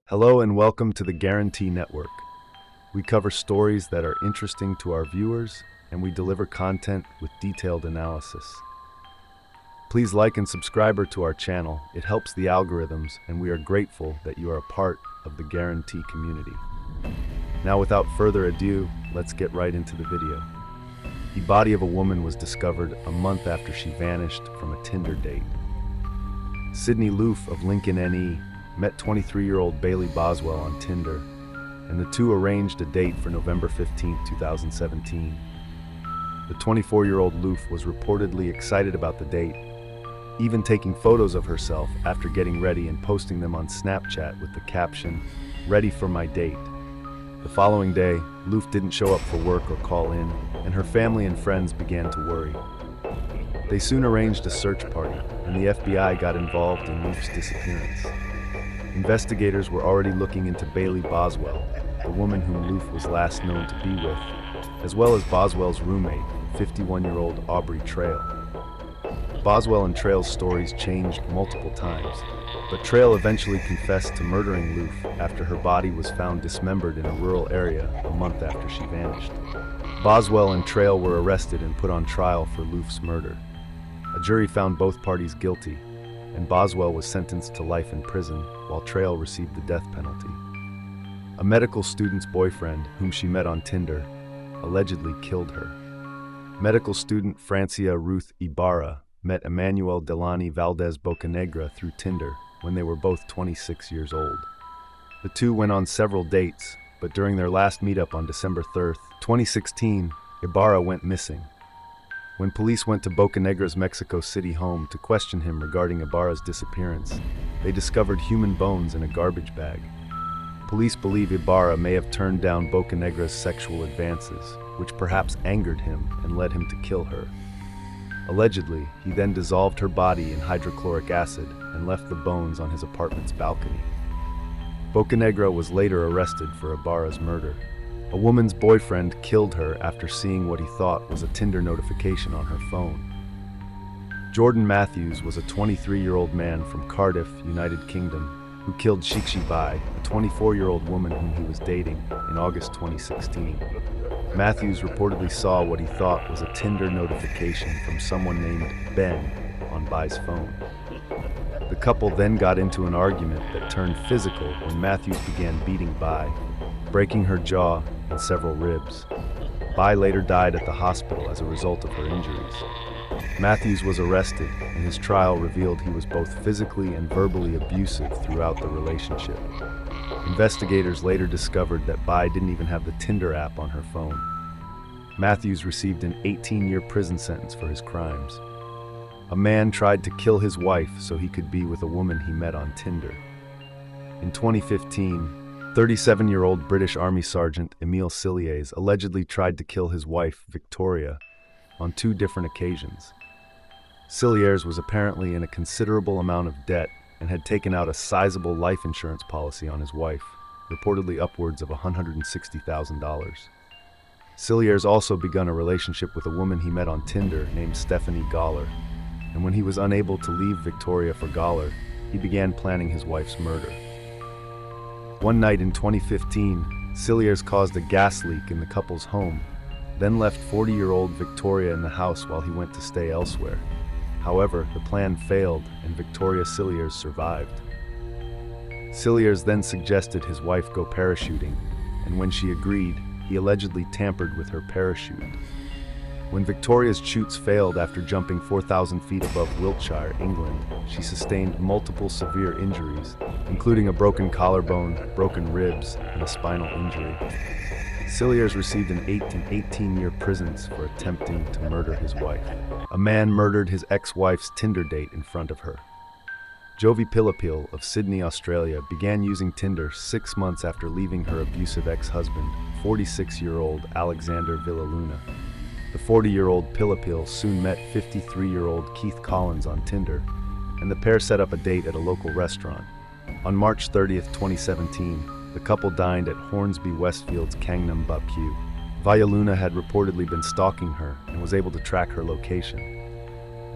Hello and welcome to the Guarantee Network. We cover stories that are interesting to our viewers and we deliver content with detailed analysis. Please like and subscribe to our channel. It helps the algorithms and we are grateful that you are a part of the Guarantee community. Now without further ado, let's get right into the video. The body of a woman was discovered a month after she vanished from a Tinder date. Sydney Loof of Lincoln NE met 23-year-old Bailey Boswell on Tinder, and the two arranged a date for November 15, 2017. The 24-year-old Loof was reportedly excited about the date, even taking photos of herself after getting ready and posting them on Snapchat with the caption, "Ready for my date." The following day, Loof didn't show up for work or call in, and her family and friends began to worry. They soon arranged a search party, and the FBI got involved in Loof's disappearance. Investigators were already looking into Bailey Boswell, the woman whom Loof was last known to be with, as well as Boswell's roommate, 51-year-old Aubrey Trail. Boswell and Trail's stories changed multiple times, but Trail eventually confessed to murdering Loof after her body was found dismembered in a rural area a month after she vanished. Boswell and Trail were arrested and put on trial for Loof's murder. A jury found both parties guilty, and Boswell was sentenced to life in prison, while Trail received the death penalty. A medical student's boyfriend, whom she met on Tinder, allegedly killed her. Medical student Francia Ruth Ibarra met Emmanuel Delani Valdez Bocanegra through Tinder when they were both 26 years old. The two went on several dates, but during their last meetup on December 3, 2016, Ibarra went missing. When police went to Bocanegra's Mexico City home to question him regarding Ibarra's disappearance, they discovered human bones in a garbage bag. Police believe Ibarra may have turned down Bocanegra's sexual advances, which perhaps angered him and led him to kill her. Allegedly, he then dissolved her body in hydrochloric acid and left the bones on his apartment's balcony. Bocanegra was later arrested for Ibarra's murder. A woman's boyfriend killed her after seeing what he thought was a Tinder notification on her phone. Jordan Matthews was a 23-year-old man from Cardiff, United Kingdom, who killed Shikshi Bai, a 24-year-old woman whom he was dating, in August 2016. Matthews reportedly saw what he thought was a Tinder notification from someone named Ben on Bai's phone. The couple then got into an argument that turned physical when Matthews began beating Bai, breaking her jaw and several ribs. Bai later died at the hospital as a result of her injuries. Matthews was arrested, and his trial revealed he was both physically and verbally abusive throughout the relationship. Investigators later discovered that Bai didn't even have the Tinder app on her phone. Matthews received an 18-year prison sentence for his crimes. A man tried to kill his wife so he could be with a woman he met on Tinder. In 2015, 37-year-old British Army Sergeant Emile Cilliers allegedly tried to kill his wife, Victoria, on 2 different occasions. Cilliers was apparently in a considerable amount of debt and had taken out a sizable life insurance policy on his wife, reportedly upwards of $160,000. Cilliers also begun a relationship with a woman he met on Tinder named Stephanie Galler, and when he was unable to leave Victoria for Galler, he began planning his wife's murder. One night in 2015, Cilliers caused a gas leak in the couple's home, then left 40-year-old Victoria in the house while he went to stay elsewhere. However, the plan failed and Victoria Cilliers survived. Cilliers then suggested his wife go parachuting, and when she agreed, he allegedly tampered with her parachute. When Victoria's chutes failed after jumping 4,000 feet above Wiltshire, England, she sustained multiple severe injuries, including a broken collarbone, broken ribs, and a spinal injury. Cilliers received an 8 and 18-year prisons for attempting to murder his wife. A man murdered his ex-wife's Tinder date in front of her. Jovi Pilapil of Sydney, Australia, began using Tinder 6 months after leaving her abusive ex-husband, 46-year-old Alexander Villaluna. The 40-year-old Pilapil soon met 53-year-old Keith Collins on Tinder, and the pair set up a date at a local restaurant. On March 30, 2017, the couple dined at Hornsby Westfield's Kangnam Barbecue. Villaluna had reportedly been stalking her and was able to track her location.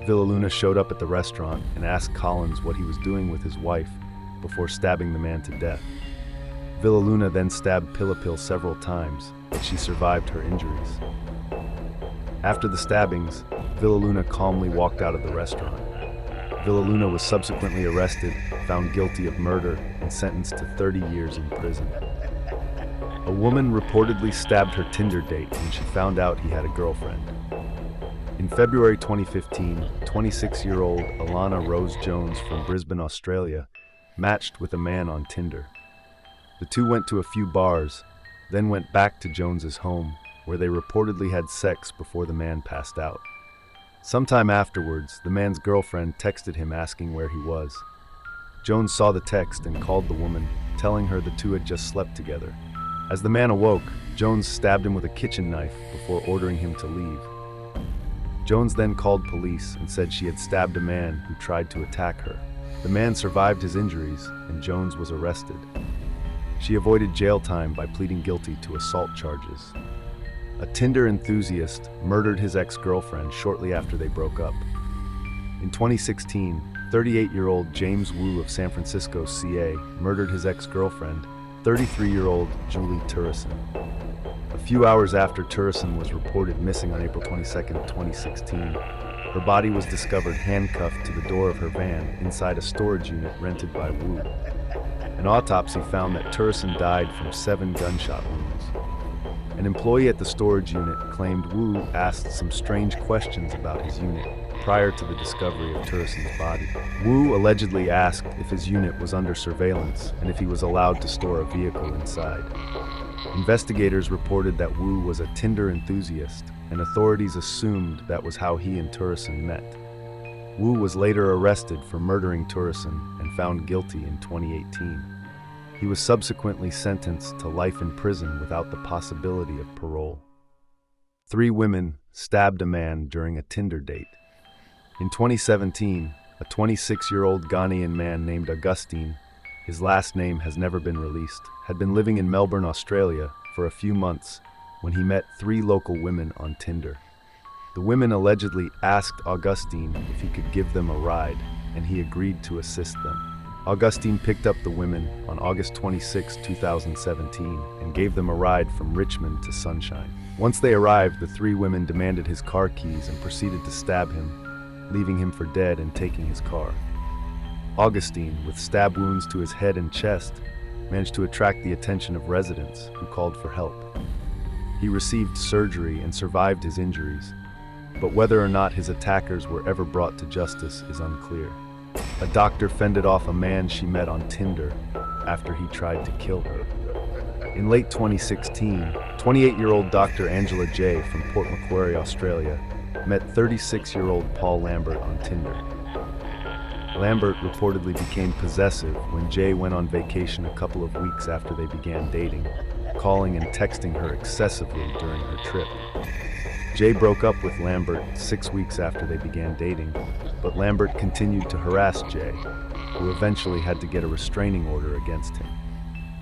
Villaluna showed up at the restaurant and asked Collins what he was doing with his wife before stabbing the man to death. Villaluna then stabbed Pilipil several times, but she survived her injuries. After the stabbings, Villaluna calmly walked out of the restaurant. Villaluna was subsequently arrested, found guilty of murder, and sentenced to 30 years in prison. A woman reportedly stabbed her Tinder date when she found out he had a girlfriend. In February 2015, 26-year-old Alana Rose Jones from Brisbane, Australia, matched with a man on Tinder. The two went to a few bars, then went back to Jones's home, where they reportedly had sex before the man passed out. Sometime afterwards, the man's girlfriend texted him asking where he was. Jones saw the text and called the woman, telling her the two had just slept together. As the man awoke, Jones stabbed him with a kitchen knife before ordering him to leave. Jones then called police and said she had stabbed a man who tried to attack her. The man survived his injuries, and Jones was arrested. She avoided jail time by pleading guilty to assault charges. A Tinder enthusiast murdered his ex-girlfriend shortly after they broke up. In 2016, 38-year-old James Wu of San Francisco, CA, murdered his ex-girlfriend, 33-year-old Julie Turrison. A few hours after Turrison was reported missing on April 22, 2016, her body was discovered handcuffed to the door of her van inside a storage unit rented by Wu. An autopsy found that Turrison died from 7 gunshot wounds. An employee at the storage unit claimed Wu asked some strange questions about his unit prior to the discovery of Turrison's body. Wu allegedly asked if his unit was under surveillance and if he was allowed to store a vehicle inside. Investigators reported that Wu was a Tinder enthusiast, and authorities assumed that was how he and Turrison met. Wu was later arrested for murdering Turrison and found guilty in 2018. He was subsequently sentenced to life in prison without the possibility of parole. 3 women stabbed a man during a Tinder date. In 2017, a 26-year-old Ghanaian man named Augustine, his last name has never been released, had been living in Melbourne, Australia for a few months when he met 3 local women on Tinder. The women allegedly asked Augustine if he could give them a ride, and he agreed to assist them. Augustine picked up the women on August 26, 2017, and gave them a ride from Richmond to Sunshine. Once they arrived, the 3 women demanded his car keys and proceeded to stab him, leaving him for dead and taking his car. Augustine, with stab wounds to his head and chest, managed to attract the attention of residents who called for help. He received surgery and survived his injuries, but whether or not his attackers were ever brought to justice is unclear. A doctor fended off a man she met on Tinder after he tried to kill her. In late 2016, 28-year-old Dr. Angela J. from Port Macquarie, Australia, met 36-year-old Paul Lambert on Tinder. Lambert reportedly became possessive when Jay went on vacation a couple of weeks after they began dating, calling and texting her excessively during her trip. Jay broke up with Lambert 6 weeks after they began dating, but Lambert continued to harass Jay, who eventually had to get a restraining order against him.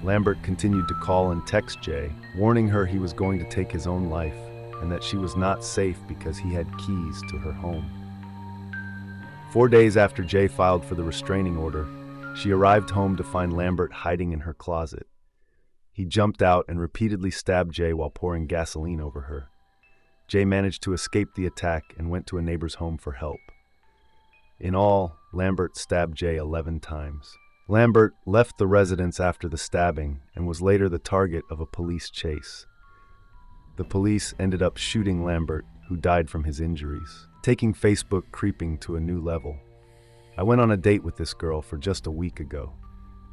Lambert continued to call and text Jay, warning her he was going to take his own life and that she was not safe because he had keys to her home. 4 days after Jay filed for the restraining order, she arrived home to find Lambert hiding in her closet. He jumped out and repeatedly stabbed Jay while pouring gasoline over her. Jay managed to escape the attack and went to a neighbor's home for help. In all, Lambert stabbed Jay 11 times. Lambert left the residence after the stabbing and was later the target of a police chase. The police ended up shooting Lambert, who died from his injuries, taking Facebook creeping to a new level. I went on a date with this girl for just a week ago.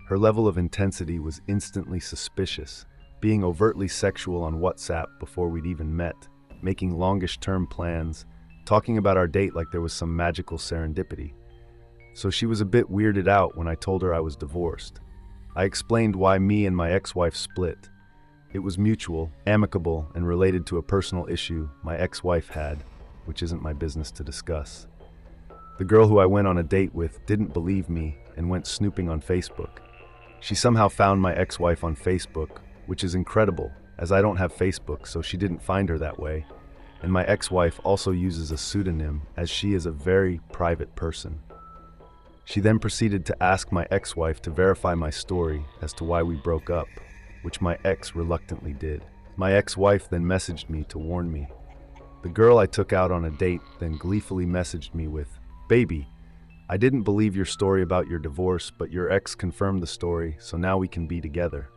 Her level of intensity was instantly suspicious, being overtly sexual on WhatsApp before we'd even met, making longish-term plans, talking about our date like there was some magical serendipity. So she was a bit weirded out when I told her I was divorced. I explained why me and my ex-wife split. It was mutual, amicable, and related to a personal issue my ex-wife had, which isn't my business to discuss. The girl who I went on a date with didn't believe me and went snooping on Facebook. She somehow found my ex-wife on Facebook, which is incredible, as I don't have Facebook, so she didn't find her that way. And my ex-wife also uses a pseudonym, as she is a very private person. She then proceeded to ask my ex-wife to verify my story as to why we broke up, which my ex reluctantly did. My ex-wife then messaged me to warn me. The girl I took out on a date then gleefully messaged me with, "Baby, I didn't believe your story about your divorce, but your ex confirmed the story, so now we can be together.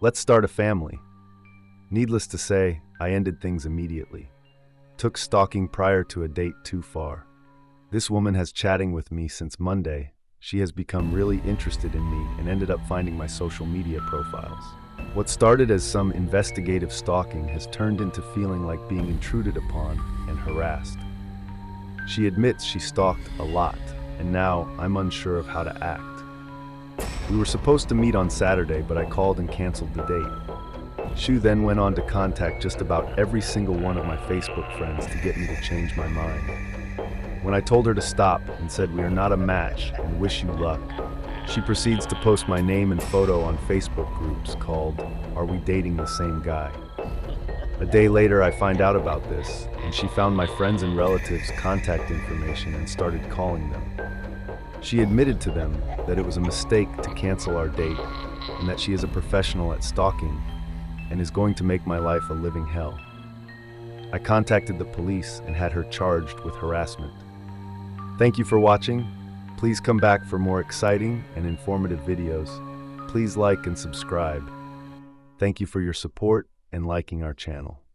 Let's start a family." Needless to say, I ended things immediately. Took stalking prior to a date too far. This woman has chatting with me since Monday. She has become really interested in me and ended up finding my social media profiles. What started as some investigative stalking has turned into feeling like being intruded upon and harassed. She admits she stalked a lot, and now I'm unsure of how to act. We were supposed to meet on Saturday, but I called and canceled the date. She then went on to contact just about every single one of my Facebook friends to get me to change my mind. When I told her to stop and said we are not a match and wish you luck, she proceeds to post my name and photo on Facebook groups called "Are We Dating the Same Guy?" A day later, I find out about this, and she found my friends and relatives' contact information and started calling them. She admitted to them that it was a mistake to cancel our date and that she is a professional at stalking and is going to make my life a living hell. I contacted the police and had her charged with harassment. Thank you for watching. Please come back for more exciting and informative videos. Please like and subscribe. Thank you for your support and liking our channel.